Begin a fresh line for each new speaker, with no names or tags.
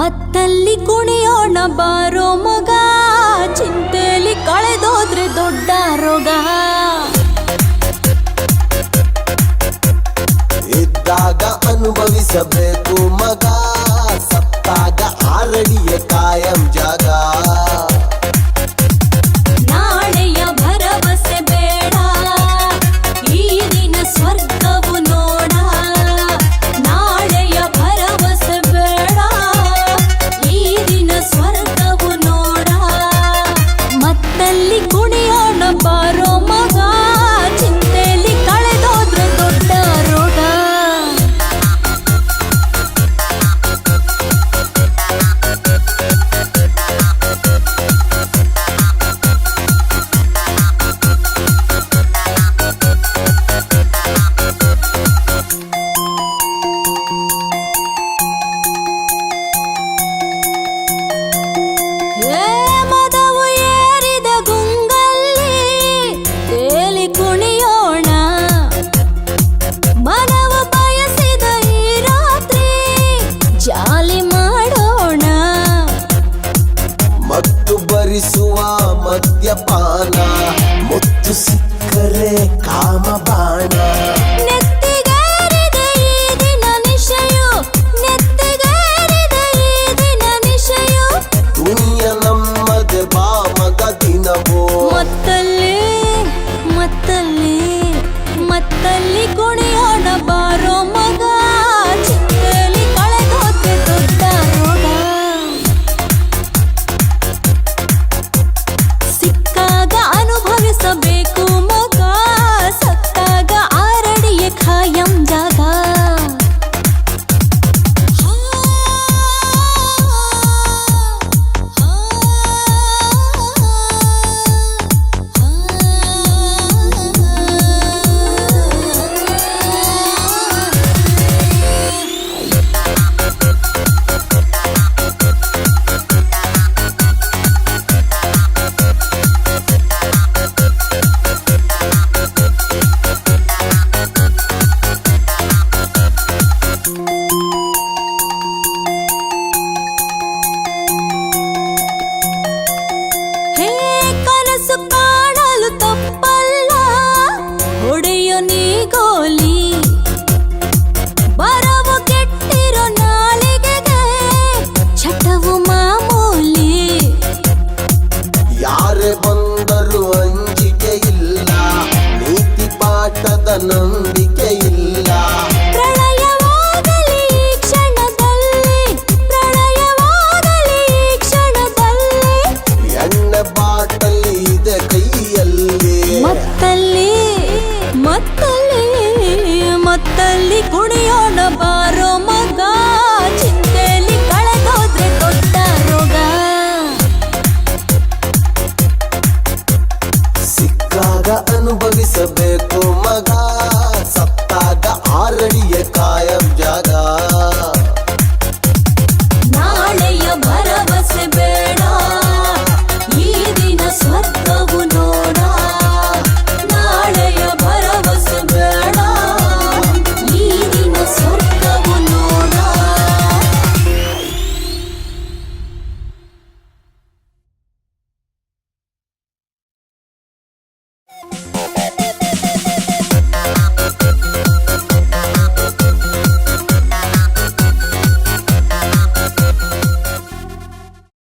ಮತ್ತಲ್ಲಿ ಕುಣಿಯೋಣ ಬಾರೋ ಮಗ, ಚಿಂತೆಲಿ ಕಳೆದೋದ್ರೆ ದೊಡ್ಡ ರೋಗ.
ಇದ್ದಾಗ ಅನುಭವಿಸಬೇಕು ಮಗ, ಸತ್ತಾಗ ಆರಡಿಯ ಕಾಯಂ ಜಾಗ.
ನಾಳೆಯ ಭರವಸೆ ಬೇಡ, ಈ ದಿನ ಸ್ವರ್ಗವು ನೋಡ. ನಾಳೆಯ ಭರವಸೆ ಬೇಡ, ಈ ದಿನ ಸ್ವರ್ಗವು ನೋಡ. ಮತ್ತಲ್ಲಿ ಕುಣಿಯೋಣ ಬಾರೋ ಮಗ, ಚಿಂತೆಲಿ ಕಳೆದೋದ್ರೆ ದೊಡ್ಡ ರೋಗ. ಮದವು ಏರಿದ ಗುಂಗಲ್ಲಿ ತೇಲಿ ಕುಣಿಯೋಣ, ಮನವ ಬಯಸಿದ ಈ ರಾತ್ರಿ ಜಾಲಿ ಮಾಡೋಣ.
ಮತ್ತು ಭರಿಸುವ ಮದ್ಯಪಾನ, ಮುತ್ತು ಸಿಕ್ಕರೆ ಕಾಮಬಾಣ.
ನೆತ್ತಿಗೇರಿದ ಈ ದಿನ ನಿಶೆಯು, ನೆತ್ತಿಗೇರಿದ ಈ ದಿನ ನಿಶೆಯು.
ದುನಿಯ ನಮ್ಮದೆ ಬಾ ಮಗ ದಿನವೋ.
ಮತ್ತಲ್ಲಿ ಮತ್ತಲ್ಲಿ ಮತ್ತಲ್ಲಿ ಕುಣಿಯೋಣ ಬಾರೋ ಮಗ, ಚಿಂತೆಲಿ ಕಳೆದೋದ್ರೆ ದೊಡ್ಡ ರೋಗ. ಸಿಕ್ಕಾಗ ಅನುಭವಿಸಬೇಕು ಮಗ, ಸತ್ತಾಗ ಆರಡಿಯ ಖಾಯಂ ಜಾಗ. ಹೇ ಕನಸು ಕಾಣಲು ತಪ್ಪಲ್ಲ, ಹೊಡೆಯೋ ನೀ ಗೋಲಿ. ಬರವು ಕೆಟ್ಟಿರೋ ನಾಲಿಗೆಗೆ ಚಟವು ಮಾಮೂಲಿ.
ಯಾರೇ ಬಂದರೂ ಅಂಜಿಕೆ ಇಲ್ಲ, ನೀತಿ ಪಾಠದ ನಂಬಿಕೆ ಇಲ್ಲ.
ಪ್ರಳಯವಾಗಲಿ ಈ ಕ್ಷಣದಲ್ಲಿ, ಪ್ರಳಯವಾಗಲಿ ಈ ಕ್ಷಣದಲ್ಲಿ.
ಎಣ್ಣೆ ಬಾಟಲಿ ಇದೆ ಕೈಯಲ್ಲಿ.
ಮತ್ತಲ್ಲಿ ಮತ್ತಲ್ಲಿ ಮತ್ತಲ್ಲಿ ಕುಣಿಯೋಣ ಬಾರೋ ಮಗ, ಚಿಂತೆಲಿ ಕಳೆದೋದ್ರೆ ದೊಡ್ಡ ರೋಗ.
ಸಿಕ್ಕಾಗ ಅನುಭವಿಸಬೇಕು ಮಗ,